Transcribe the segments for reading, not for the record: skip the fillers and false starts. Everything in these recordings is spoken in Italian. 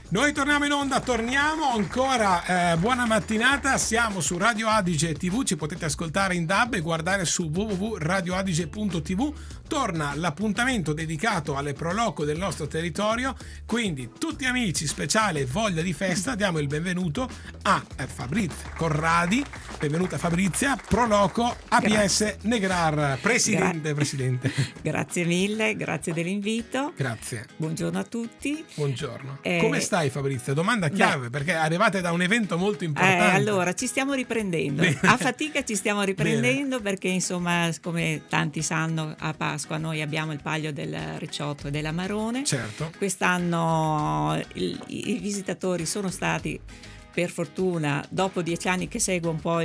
Noi torniamo in onda, torniamo ancora, buona mattinata, siamo su Radio Adige TV, ci potete ascoltare in DAB e guardare su www.radioadige.tv. Torna l'appuntamento dedicato alle Proloco del nostro territorio, quindi tutti amici, speciale voglia di festa, diamo il benvenuto a Fabrizia Corradi, benvenuta Fabrizia, Proloco APS Negrar, presidente. Grazie mille, grazie dell'invito. Grazie. Buongiorno a tutti. Buongiorno. Come stai Fabrizia? Domanda chiave, perché arrivate da un evento molto importante. Allora, ci stiamo riprendendo. Bene. A fatica ci stiamo riprendendo. Bene. Perché insomma, come tanti sanno, a Pasqua noi abbiamo il Palio del Ricciotto e dell'Amarone. Certo. Quest'anno i visitatori sono stati, per fortuna, dopo 10 anni che seguo un po'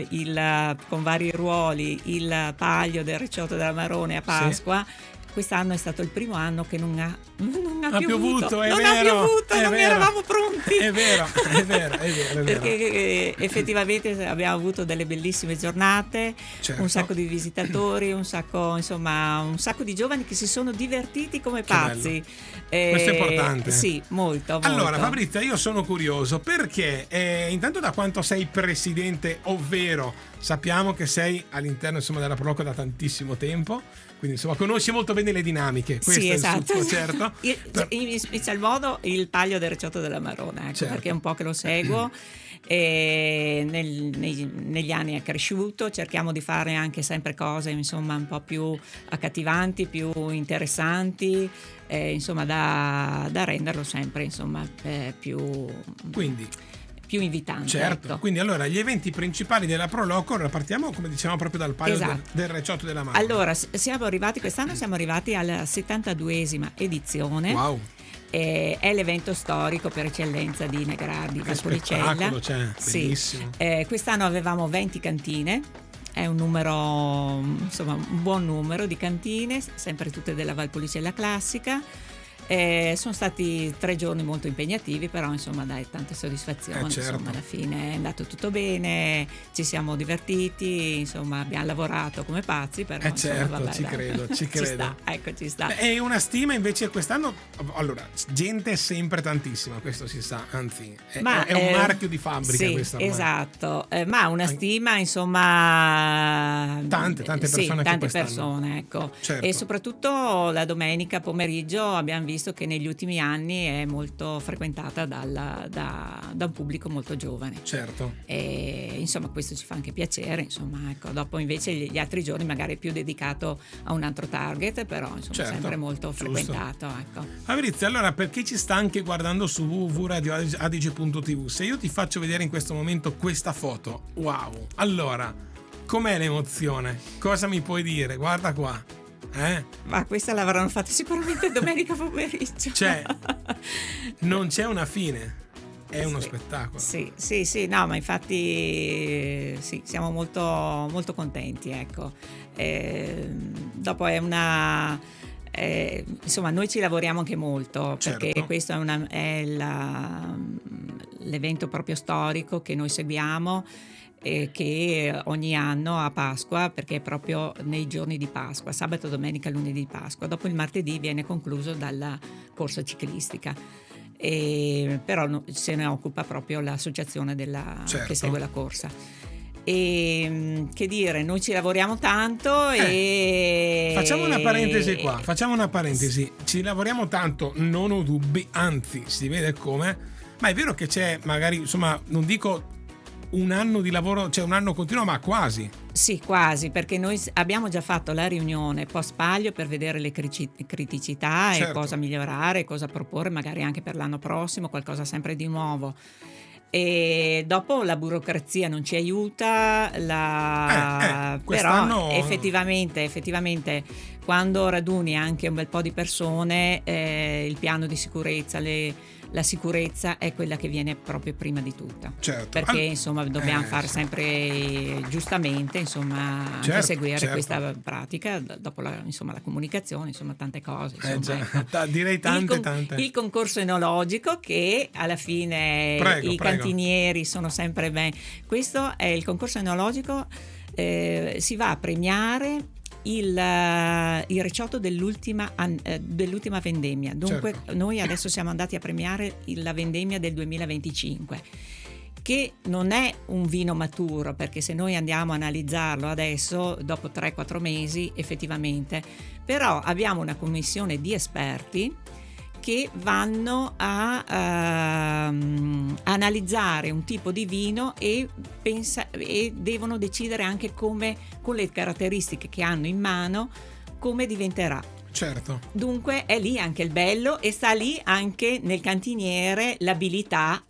con vari ruoli il Palio del Ricciotto e dell'Amarone a Pasqua. Sì. Quest'anno è stato il primo anno che non ha piovuto, non eravamo pronti. È vero. Perché effettivamente abbiamo avuto delle bellissime giornate, certo. Un sacco di visitatori, un sacco di giovani che si sono divertiti come pazzi. Questo è importante. Sì, molto. Allora Fabrizia, io sono curioso perché intanto da quanto sei presidente, ovvero sappiamo che sei all'interno della Proloco da tantissimo tempo, quindi conosci molto bene le dinamiche. Questo sì, è esatto. il succo, certo. In special modo il Palio del Ricciotto dell'Amarone, certo. Perché è un po' che lo seguo e negli anni è cresciuto, cerchiamo di fare anche sempre cose un po' più accattivanti, più interessanti, da renderlo sempre più invitante. Certo, ecco. Quindi allora gli eventi principali della Proloco, partiamo come diciamo proprio dal Palio del Ricciotto della Marone. Allora, quest'anno siamo arrivati alla 72esima edizione. Wow. È l'evento storico per eccellenza di Negrar, di Valpolicella. Bellissimo. Quest'anno avevamo 20 cantine. È un numero, un buon numero di cantine, sempre tutte della Valpolicella classica. Sono stati 3 giorni molto impegnativi, però tante soddisfazioni. Certo. Alla fine è andato tutto bene, ci siamo divertiti, abbiamo lavorato come pazzi, però ci credo. Ci sta. E una stima invece quest'anno, allora, gente sempre tantissima, questo si sa, anzi è un marchio di fabbrica, sì, questa esatto, ma una stima tante persone, tante persone, ecco. Certo. E soprattutto la domenica pomeriggio abbiamo visto che negli ultimi anni è molto frequentata da un pubblico molto giovane. Certo. E questo ci fa anche piacere, ecco. Dopo invece gli altri giorni magari è più dedicato a un altro target, però certo, sempre molto giusto. frequentato, ecco. Fabrizia, allora, per chi ci sta anche guardando su www.radioadige.tv, se io ti faccio vedere in questo momento questa foto, wow, allora com'è l'emozione? Cosa mi puoi dire? Guarda qua. Ma questa l'avranno fatta sicuramente domenica pomeriggio. Cioè, non c'è una fine, è uno spettacolo. Sì, no, ma infatti siamo molto, molto contenti, ecco. Dopo è una... noi ci lavoriamo anche molto, certo. Perché questo è l'evento proprio storico che noi seguiamo, che ogni anno a Pasqua, perché è proprio nei giorni di Pasqua, sabato, domenica, lunedì di Pasqua. Dopo il martedì viene concluso dalla corsa ciclistica, però se ne occupa proprio l'associazione certo. che segue la corsa. E che dire, noi ci lavoriamo tanto e facciamo una parentesi, ci lavoriamo tanto, non ho dubbi, anzi si vede come, ma è vero che c'è magari, non dico un anno di lavoro, cioè un anno continuo, ma quasi. Sì, quasi, perché noi abbiamo già fatto la riunione post Palio per vedere le criticità, certo. E cosa migliorare, cosa proporre magari anche per l'anno prossimo, qualcosa sempre di nuovo. E dopo la burocrazia non ci aiuta, però effettivamente quando raduni anche un bel po' di persone, il piano di sicurezza, la sicurezza è quella che viene proprio prima di tutto, certo. Perché dobbiamo fare sempre giustamente anche seguire questa pratica, dopo la comunicazione, tante cose, ecco. Direi tante. Il concorso enologico, che alla fine i cantinieri sono sempre questo è il concorso enologico, si va a premiare il Recioto dell'ultima vendemmia. Dunque Certo. noi adesso siamo andati a premiare la vendemmia del 2025, che non è un vino maturo, perché se noi andiamo a analizzarlo adesso dopo 3-4 mesi effettivamente, però abbiamo una commissione di esperti che vanno a analizzare un tipo di vino e devono decidere anche come, con le caratteristiche che hanno in mano, come diventerà. Certo. Dunque è lì anche il bello, e sta lì anche nel cantiniere l'abilità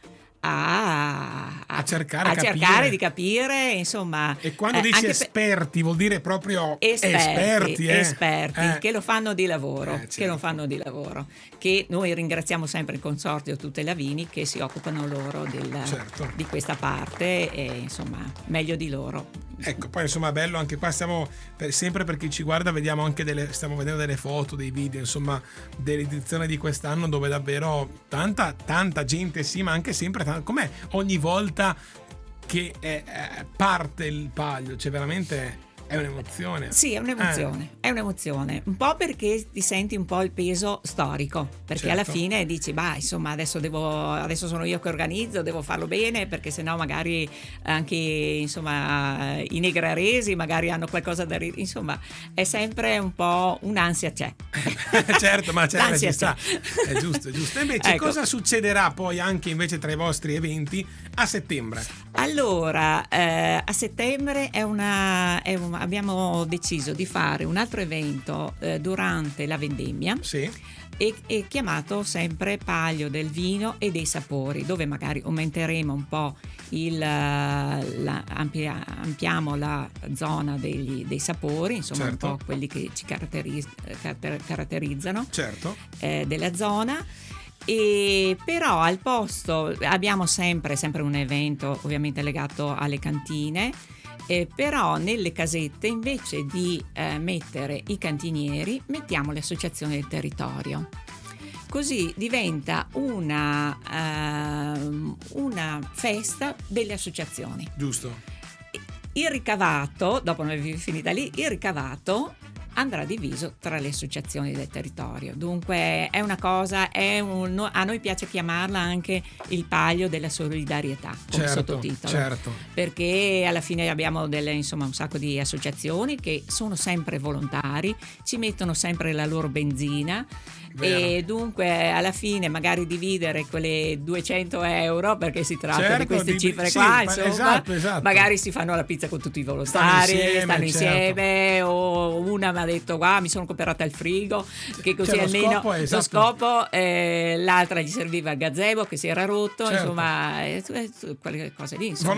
a cercare, cercare di capire, insomma. E quando dici anche esperti vuol dire proprio esperti esperti. che lo fanno di lavoro, Certo. che lo fanno di lavoro, che noi ringraziamo sempre il Consorzio Tutelavini, che si occupano loro Certo. di questa parte, e insomma meglio di loro. Ecco, poi insomma bello anche qua, stiamo sempre, per chi ci guarda, vediamo anche stiamo vedendo delle foto, dei video, insomma, dell'edizione di quest'anno, dove davvero tanta gente, sì, ma anche sempre come ogni volta che parte il Palio, cioè veramente è un'emozione. Sì, è un'emozione, un po' perché ti senti un po' il peso storico, perché Certo. alla fine dici, insomma, adesso sono io che organizzo, devo farlo bene, perché sennò magari anche, insomma, i negraresi magari hanno qualcosa da insomma, è sempre un po' un'ansia c'è. Certo, ma L'ansia ci sta. È giusto. E invece Ecco. cosa succederà poi anche invece tra i vostri eventi a settembre? Allora, a settembre abbiamo deciso di fare un altro evento durante la vendemmia, Sì. e chiamato sempre Palio del vino e dei sapori, dove magari aumenteremo un po' ampliamo la zona dei sapori, insomma, Certo. un po' quelli che ci caratterizzano, Certo. della zona. E però al posto abbiamo sempre un evento ovviamente legato alle cantine, però nelle casette, invece di mettere i cantinieri, mettiamo le associazioni del territorio. Così diventa una festa delle associazioni. Giusto. Il ricavato, dopo non è finita lì, il ricavato andrà diviso tra le associazioni del territorio. Dunque è una cosa, a noi piace chiamarla anche il Palio della solidarietà, come sottotitolo. Certo. Perché alla fine abbiamo un sacco di associazioni che sono sempre volontari, ci mettono sempre la loro benzina. Vero. E dunque alla fine magari dividere quelle 200 euro, perché si tratta di queste cifre qua, insomma, esatto. magari si fanno la pizza con tutti i volontari, stanno insieme, certo. O una mi ha detto mi sono comprata il frigo, che così almeno lo scopo, l'altra gli serviva il gazebo che si era rotto, certo. insomma, quelle cose lì, insomma.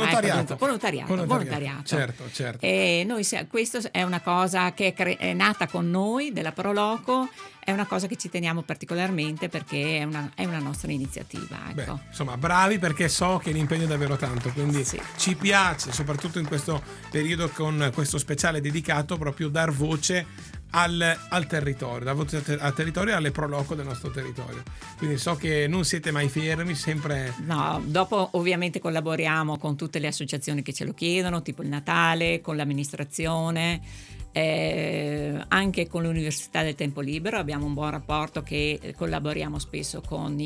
Volontariato. Certo. E noi questo è una cosa che è nata con noi della Proloco, è una cosa che ci teniamo particolarmente perché è una nostra iniziativa, ecco. Beh, insomma, bravi, perché so che l'impegno è davvero tanto, quindi sì. Ci piace, soprattutto in questo periodo, con questo speciale dedicato, proprio dar voce al territorio, dar voce al territorio e alle Proloco del nostro territorio. Quindi so che non siete mai fermi, sempre. No, dopo ovviamente collaboriamo con tutte le associazioni che ce lo chiedono, tipo il Natale, con l'amministrazione, anche con l'Università del Tempo Libero abbiamo un buon rapporto, che collaboriamo spesso con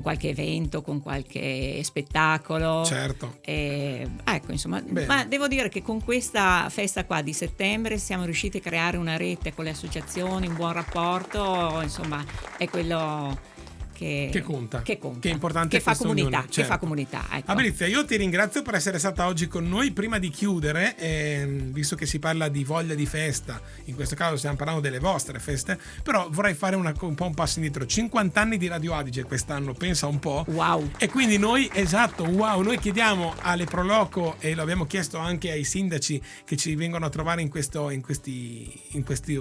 qualche evento, con qualche spettacolo. Certo. Ecco, insomma, Bene. ma devo dire che con questa festa qua di settembre siamo riusciti a creare una rete con le associazioni, un buon rapporto, insomma, è quello che conta, che è importante, che fa comunità, unione, certo. che fa comunità, ecco. Fabrizia, io ti ringrazio per essere stata oggi con noi. Prima di chiudere, visto che si parla di voglia di festa, in questo caso stiamo parlando delle vostre feste, però vorrei fare un po' un passo indietro. 50 anni di Radio Adige quest'anno, pensa un po'. Wow. E quindi noi chiediamo alle Proloco, e lo abbiamo chiesto anche ai sindaci che ci vengono a trovare in questo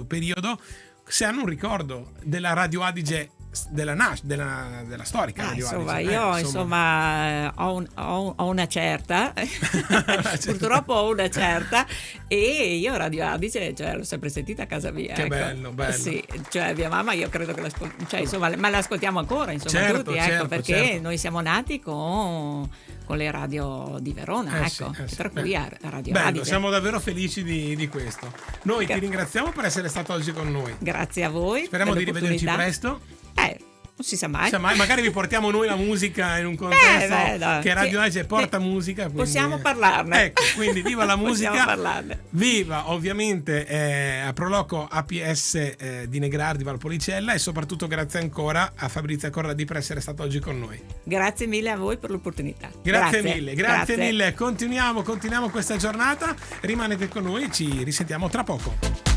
periodo, se hanno un ricordo della Radio Adige della storica Radio insomma, Adige. io insomma ho una certa, purtroppo ho una certa, e io Radio Adige, cioè, l'ho sempre sentita a casa mia. Che ecco. bello. Sì, cioè mia mamma, io credo che cioè, insomma, ma l'ascoltiamo ancora, insomma, Certo, tutti, ecco, certo, perché certo. noi siamo nati con le radio di Verona, ecco, sì. tra cui a Radio Bello, Adige. siamo davvero felici di questo. Noi ti ringraziamo per essere stato oggi con noi. Grazie a voi. Speriamo per di rivederci l'opportunità. presto. Non si sa mai. Magari vi portiamo noi la musica in un contesto dai. che Radio Sì. Adige porta musica. Quindi, Possiamo parlarne. Ecco, quindi viva la musica. Possiamo parlarne. Viva ovviamente a Proloco APS di Negrardi Valpolicella, e soprattutto grazie ancora a Fabrizia Corradi per essere stato oggi con noi. Grazie mille a voi per l'opportunità. Grazie mille. Continuiamo questa giornata. Rimanete con noi, ci risentiamo tra poco.